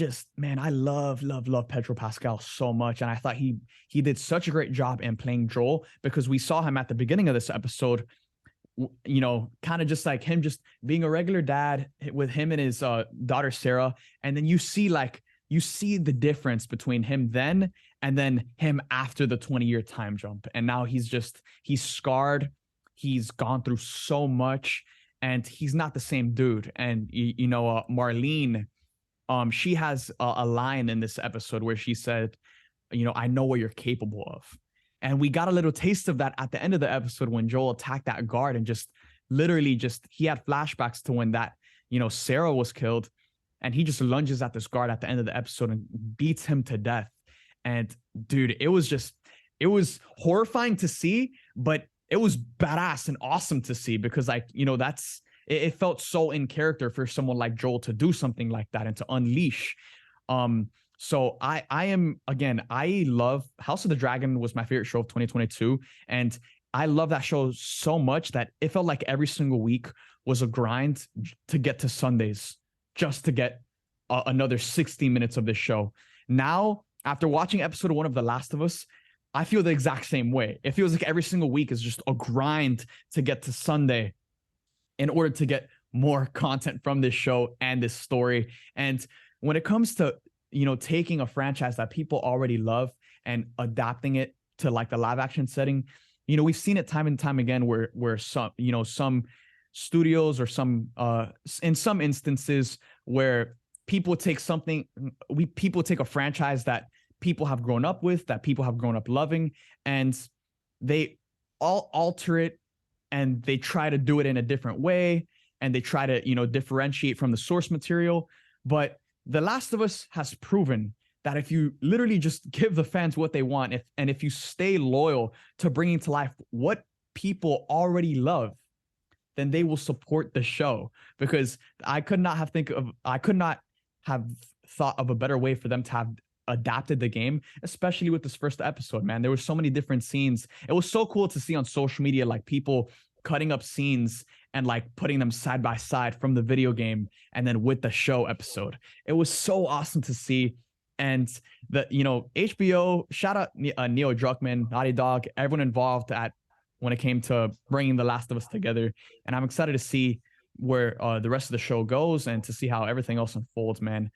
love Pedro Pascal so much. And I thought he did such a great job in playing Joel, because we saw him at the beginning of this episode, kind of just like him just being a regular dad with him and his daughter, Sarah. And then you see the difference between him then and then him after the 20-year time jump. And now he's scarred. He's gone through so much and he's not the same dude. And, Marlene, she has a line in this episode where she said, I know what you're capable of. And we got a little taste of that at the end of the episode when Joel attacked that guard and he had flashbacks to when that, Sarah was killed, and he just lunges at this guard at the end of the episode and beats him to death. And dude, it was horrifying to see, but it was badass and awesome to see, because it felt so in character for someone like Joel to do something like that and to unleash. So I love House of the Dragon. Was my favorite show of 2022. And I love that show so much that it felt like every single week was a grind to get to Sundays, just to get another 60 minutes of this show. Now, after watching episode 1 of The Last of Us, I feel the exact same way. It feels like every single week is just a grind to get to Sunday in order to get more content from this show and this story. And when it comes to, taking a franchise that people already love and adapting it to like the live action setting, we've seen it time and time again where some studios or in some instances where people take a franchise that people have grown up with, that people have grown up loving, and they all alter it, and they try to do it in a different way, and they try to, differentiate from the source material. But The Last of Us has proven that if you literally just give the fans what they want, if you stay loyal to bringing to life what people already love, then they will support the show. Because I could not have thought of a better way for them to have adapted the game, especially with this first episode, man. There were so many different scenes. It was so cool to see on social media, like people cutting up scenes and like putting them side by side from the video game and then with the show episode. It was so awesome to see. And the, HBO, shout out Neil Druckmann, Naughty Dog, everyone involved when it came to bringing The Last of Us together. And I'm excited to see where the rest of the show goes and to see how everything else unfolds, man.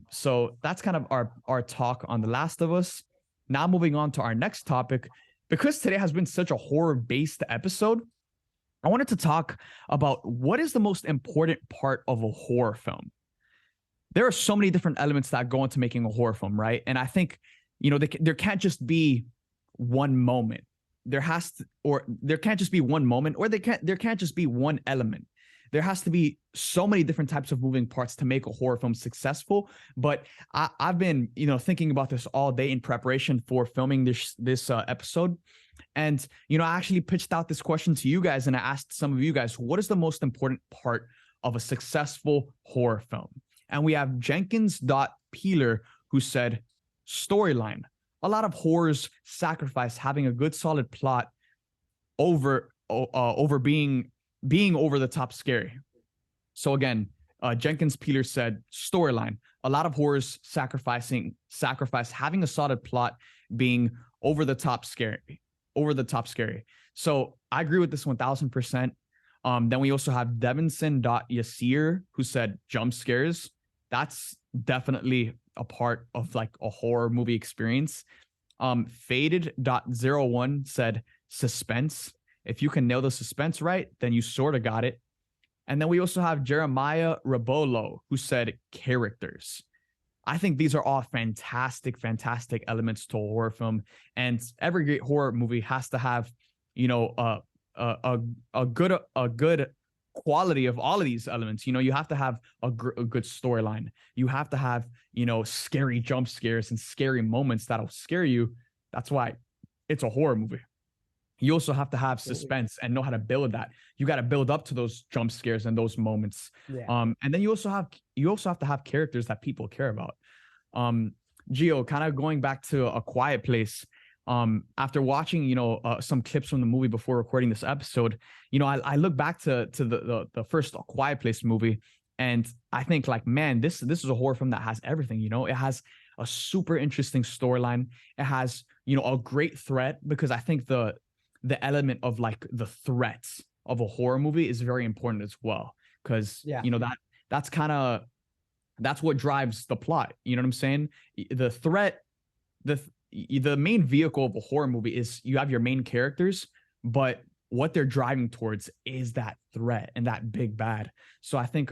So that's kind of our talk on The Last of Us. Now moving on to our next topic, because today has been such a horror-based episode, I wanted to talk about what is the most important part of a horror film. There are so many different elements that go into making a horror film, right? And I think, there can't just be one moment. There can't just be one moment, or there can't just be one element. There has to be so many different types of moving parts to make a horror film successful. But I've been, thinking about this all day in preparation for filming this episode. And, I actually pitched out this question to you guys, and I asked some of you guys, what is the most important part of a successful horror film? And we have Jenkins.Peeler, who said, storyline. A lot of horrors sacrifice having a good solid plot over being over the top scary. So again, Jenkins Peeler said storyline. A lot of horrors sacrifice having a solid plot being over the top scary. So I agree with this 1000%. Then we also have Devinson.Yasir, who said jump scares. That's definitely a part of like a horror movie experience. Faded.01 said suspense. If you can nail the suspense right, then you sort of got it. And then we also have Jeremiah Rabolo, who said characters. I think these are all fantastic elements to a horror film. And every great horror movie has to have, a good quality of all of these elements. You have to have a good storyline. You have to have, scary jump scares and scary moments that'll scare you. That's why it's a horror movie. You also have to have suspense and know how to build that. You got to build up to those jump scares and those moments. Yeah. And then you also have to have characters that people care about. Geo, kind of going back to A Quiet Place, after watching, some clips from the movie before recording this episode, I look back to the first A Quiet Place movie, and I think like, man, this is a horror film that has everything. It has a super interesting storyline. It has, a great threat, because I think the element of like the threats of a horror movie is very important as well. Because, that's what drives the plot. You know what I'm saying? The threat, the main vehicle of a horror movie is you have your main characters, but what they're driving towards is that threat and that big bad. So I think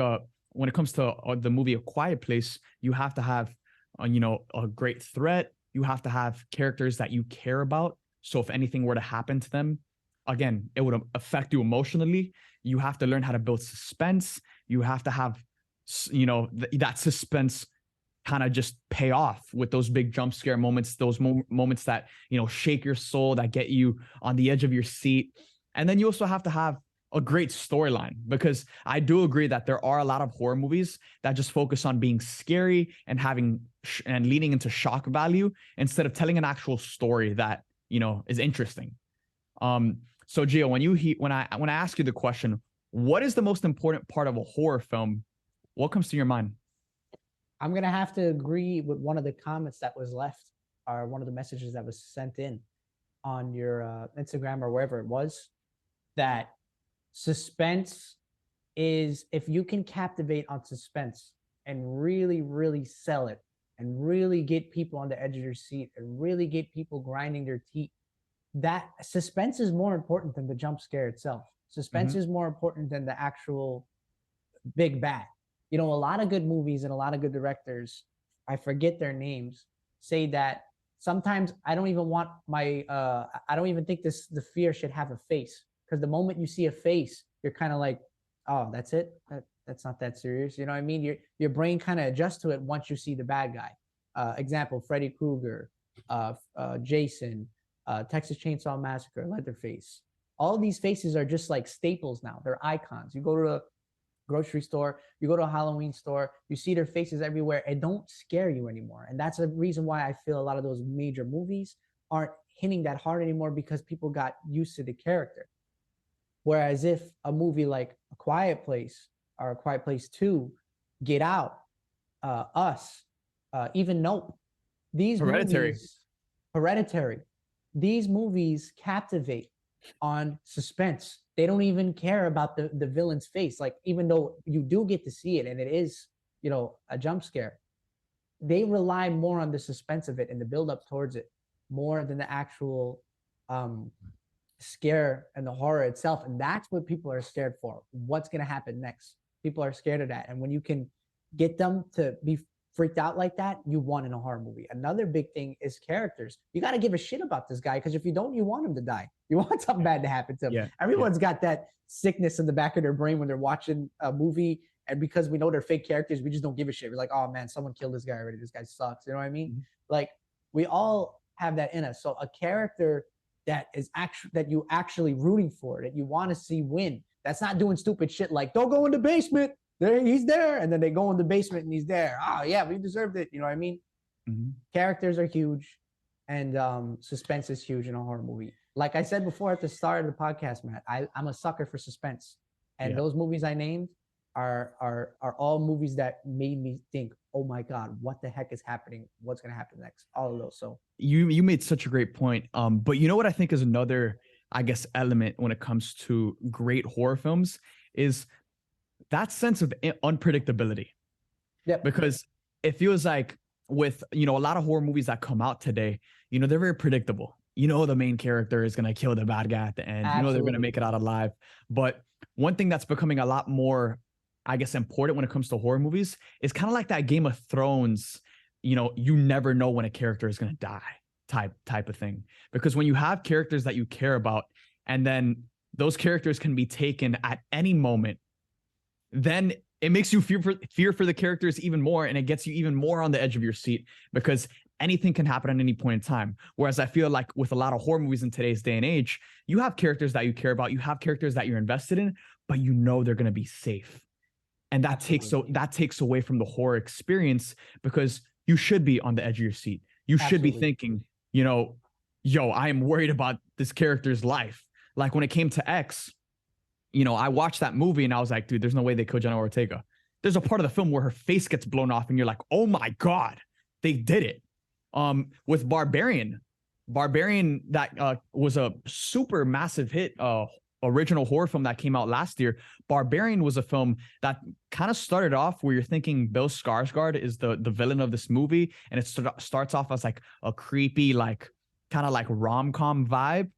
when it comes to the movie A Quiet Place, you have to have a great threat. You have to have characters that you care about. So if anything were to happen to them, again, it would affect you emotionally. You have to learn how to build suspense. You have to have, that suspense kind of just pay off with those big jump scare moments, those moments that, shake your soul, that get you on the edge of your seat. And then you also have to have a great storyline, because I do agree that there are a lot of horror movies that just focus on being scary and and leaning into shock value instead of telling an actual story that, is interesting. So Gio, when I ask you the question, what is the most important part of a horror film? What comes to your mind? I'm going to have to agree with one of the comments that was left, or one of the messages that was sent in on your Instagram or wherever it was, that suspense is, if you can captivate on suspense and really, really sell it and really get people on the edge of their seat and really get people grinding their teeth, that suspense is more important than the jump scare itself. Suspense is more important than the actual big bad. A lot of good movies and a lot of good directors, I forget their names, say that sometimes I don't even want I don't even think the fear should have a face, because the moment you see a face, you're kind of like, oh, that's it. that's not that serious. You know what I mean? Your brain kind of adjusts to it once you see the bad guy. Example: Freddy Krueger, Jason, Texas Chainsaw Massacre, Leatherface. All these faces are just like staples now. They're icons. You go to a grocery store, you go to a Halloween store, you see their faces everywhere. It don't scare you anymore. And that's the reason why I feel a lot of those major movies aren't hitting that hard anymore, because people got used to the character. Whereas if a movie like A Quiet Place or A Quiet Place 2, Get Out, Us, even Nope, these Hereditary. movies, Hereditary, these movies captivate on suspense. They don't even care about the villain's face. Like, even though you do get to see it and it is, a jump scare, they rely more on the suspense of it and the build up towards it more than the actual scare and the horror itself. And that's what people are scared for. What's going to happen next? People are scared of that. And when you can get them to be freaked out like that, you won in a horror movie. Another big thing is characters. You got to give a shit about this guy, because if you don't, you want him to die. You want something bad to happen to him. Yeah. Everyone's got that sickness in the back of their brain when they're watching a movie, and because we know they're fake characters, we just don't give a shit. We're like, oh man, someone killed this guy already. This guy sucks. You know what I mean? Mm-hmm. Like, we all have that in us. So a character that is that you actually rooting for, that you want to see win, that's not doing stupid shit like, don't go in the basement. There, he's there, and then they go in the basement and he's there. Oh yeah, we deserved it. You know what I mean? Mm-hmm. Characters are huge, and suspense is huge in a horror movie. Like I said before at the start of the podcast, Matt, I'm a sucker for suspense, and those movies I named are all movies that made me think, oh my god, what the heck is happening? What's gonna happen next? All of those. So you made such a great point. But you know what I think is another, I guess, element when it comes to great horror films is that sense of unpredictability. Yeah. Because it feels like with, a lot of horror movies that come out today, they're very predictable. The main character is going to kill the bad guy at the end. Absolutely. They're going to make it out alive. But one thing that's becoming a lot more, I guess, important when it comes to horror movies is kind of like that Game of Thrones, you never know when a character is going to die type of thing. Because when you have characters that you care about, and then those characters can be taken at any moment, then it makes you fear for the characters even more, and it gets you even more on the edge of your seat, because anything can happen at any point in time. Whereas I feel like with a lot of horror movies in today's day and age, you have characters that you care about, you have characters that you're invested in, but they're going to be safe. And that takes away from the horror experience, because you should be on the edge of your seat. You should be thinking, yo, I am worried about this character's life. Like when it came to X, I watched that movie and I was like, dude, there's no way they killed Jenna Ortega. There's a part of the film where her face gets blown off and you're like, oh my God, they did it. With Barbarian, that was a super massive hit, original horror film that came out last year. Barbarian was a film that kind of started off where you're thinking Bill Skarsgård is the villain of this movie. And it starts off as like a creepy, like kind of like rom-com vibe.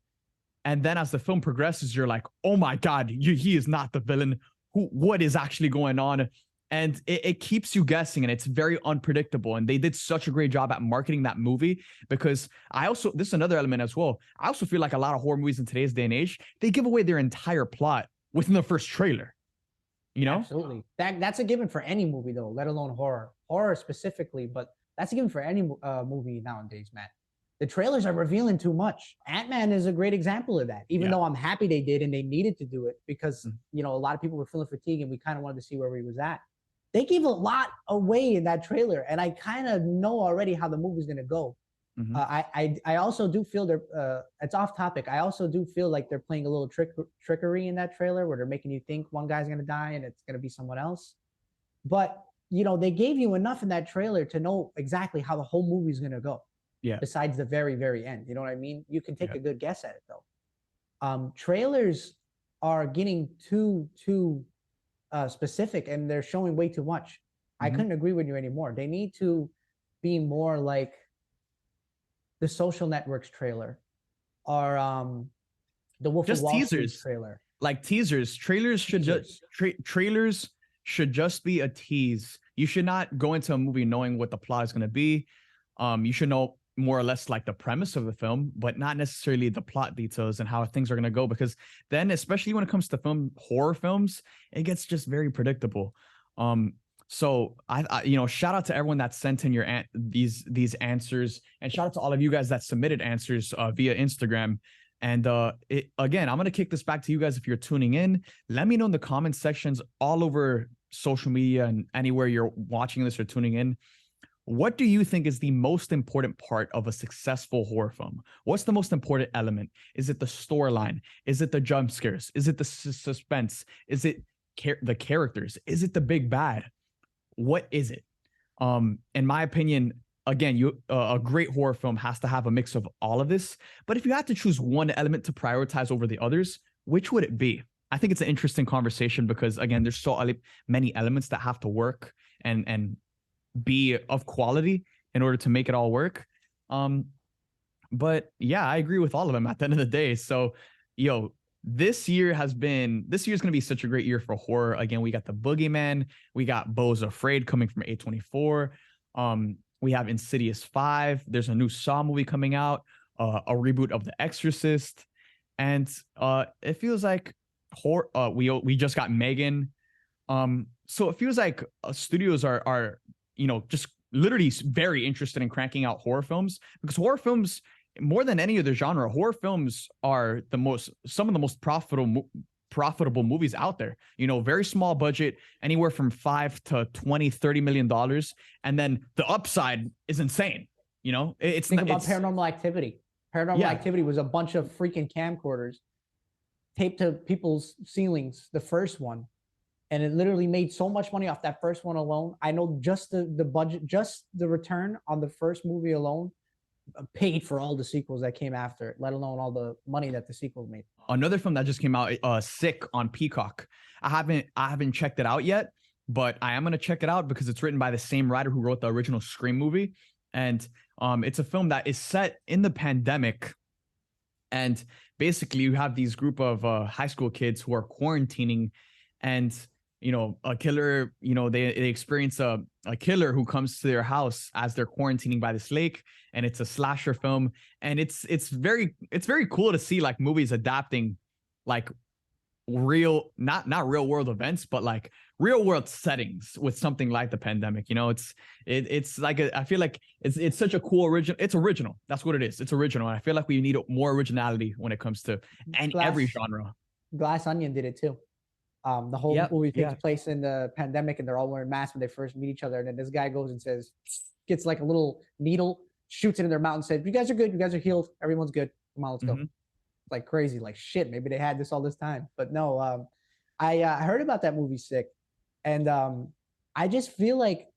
And then as the film progresses, you're like, oh my God, he is not the villain. What is actually going on? And it keeps you guessing, and it's very unpredictable. And they did such a great job at marketing that movie, because this is another element as well. I also feel like a lot of horror movies in today's day and age, they give away their entire plot within the first trailer. Absolutely. That's a given for any movie though, let alone horror specifically, but that's a given for any movie nowadays, Matt. The trailers are revealing too much. Ant-Man is a great example of that, even though I'm happy they did and they needed to do it, because, a lot of people were feeling fatigue and we kind of wanted to see where he was at. They gave a lot away in that trailer, and I kind of know already how the movie's going to go. Mm-hmm. I also do feel it's off topic. I also do feel like they're playing a little trickery in that trailer, where they're making you think one guy's going to die and it's going to be someone else. But, they gave you enough in that trailer to know exactly how the whole movie's going to go. Yeah. Besides the very, very end. You know what I mean? You can take a good guess at it though. Trailers are getting too specific, and they're showing way too much. Mm-hmm. I couldn't agree with you anymore. They need to be more like the Social Network's trailer, or the Wolf of Wall Street trailer. Like teasers. Trailers should just be a tease. You should not go into a movie knowing what the plot is going to be. You should know more or less like the premise of the film, but not necessarily the plot details and how things are going to go, because then, especially when it comes to horror films, it gets just very predictable. So I shout out to everyone that sent in these answers, and shout out to all of you guys that submitted answers via Instagram. And again, I'm going to kick this back to you guys. If you're tuning in, let me know in the comment sections all over social media and anywhere you're watching this or tuning in. What do you think is the most important part of a successful horror film? What's the most important element? Is it the storyline? Is it the jump scares? Is it the suspense? Is it the characters? Is it the big bad? What is it? In my opinion, again, a great horror film has to have a mix of all of this. But if you had to choose one element to prioritize over the others, which would it be? I think it's an interesting conversation because, again, there's so many elements that have to work and be of quality in order to make it all work. But yeah, I agree with all of them at the end of the day. So, this year's going to be such a great year for horror. Again, we got the Boogeyman, we got Beau's Afraid coming from A24. We have Insidious 5. There's a new Saw movie coming out, a reboot of The Exorcist, and it feels like horror. We just got Megan. So it feels like studios are just literally very interested in cranking out horror films, because horror films, more than any other genre, horror films are some of the most profitable movies out there. Very small budget, anywhere from $5 to $20-30 million. And then the upside is insane. Think about Paranormal Activity. Paranormal Activity was a bunch of freaking camcorders taped to people's ceilings, the first one. And it literally made so much money off that first one alone. I know just the budget, just the return on the first movie alone paid for all the sequels that came after it, let alone all the money that the sequels made. Another film that just came out, Sick, on Peacock. I haven't checked it out yet, but I am going to check it out because it's written by the same writer who wrote the original Scream movie. And it's a film that is set in the pandemic. And basically you have these group of high school kids who are quarantining, and a killer, they experience a killer who comes to their house as they're quarantining by this lake, and it's a slasher film. And it's very cool to see like movies adapting like real, not real world events, but like real world settings with something like the pandemic. It's like I feel like it's such a cool it's original. That's what it is. It's original. And I feel like we need more originality when it comes to every genre. Glass Onion did it too. The whole movie takes place in the pandemic, and they're all wearing masks when they first meet each other. And then this guy goes and gets like a little needle, shoots it in their mouth and says, "You guys are good. You guys are healed. Everyone's good. Come on, let's go." It's like crazy. Like shit, maybe they had this all this time. But no, I heard about that movie Sick. And I just feel like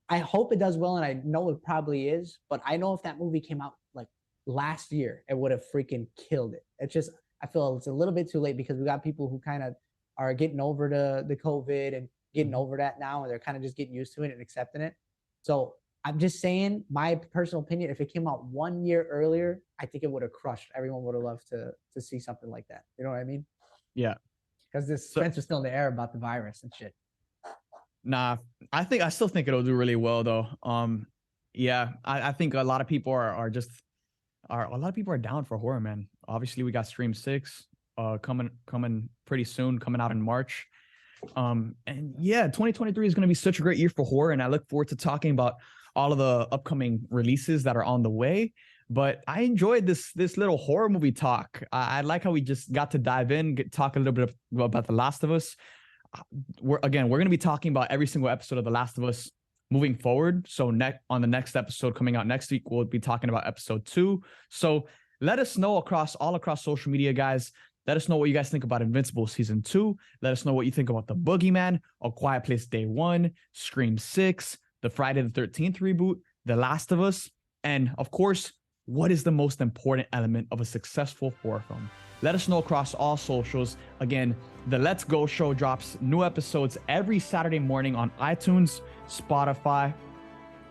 I hope it does well, and I know it probably is. But I know if that movie came out like last year, it would have freaking killed it. It's just, I feel it's a little bit too late because we got people who kind of are getting over the COVID and getting over that now, and they're kind of just getting used to it and accepting it. So I'm just saying, my personal opinion, if it came out 1 year earlier, I think it would have crushed. Everyone would have loved to see something like that. You know what I mean? Yeah. Because this suspense was still in the air about the virus and shit. Nah, I still think it'll do really well though. I think a lot of people are down for horror, man. Obviously we got Scream 6 coming pretty soon, coming out in March. And yeah, 2023 is going to be such a great year for horror, and I look forward to talking about all of the upcoming releases that are on the way. But I enjoyed this little horror movie talk. I like how we just got to dive in, talk a little bit about The Last of Us. We're going to be talking about every single episode of The Last of Us moving forward. So on the next episode coming out next week, we'll be talking about episode 2. So let us know all across social media, guys. Let us know what you guys think about Invincible Season 2. Let us know what you think about The Boogeyman, A Quiet Place Day 1, Scream 6, the Friday the 13th reboot, The Last of Us, and of course, what is the most important element of a successful horror film? Let us know across all socials. Again, the Let's Go Show drops new episodes every Saturday morning on iTunes, Spotify,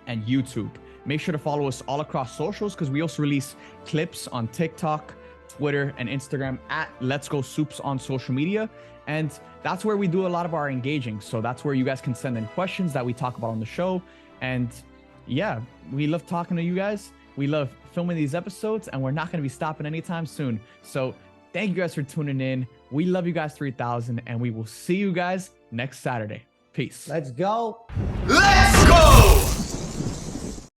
and YouTube. Make sure to follow us all across socials because we also release clips on TikTok, Twitter, and Instagram at Let's Go Soups on social media. And that's where we do a lot of our engaging. So that's where you guys can send in questions that we talk about on the show. And yeah, we love talking to you guys. We love filming these episodes, and we're not going to be stopping anytime soon. So thank you guys for tuning in. We love you guys 3000, and we will see you guys next Saturday. Peace. Let's go.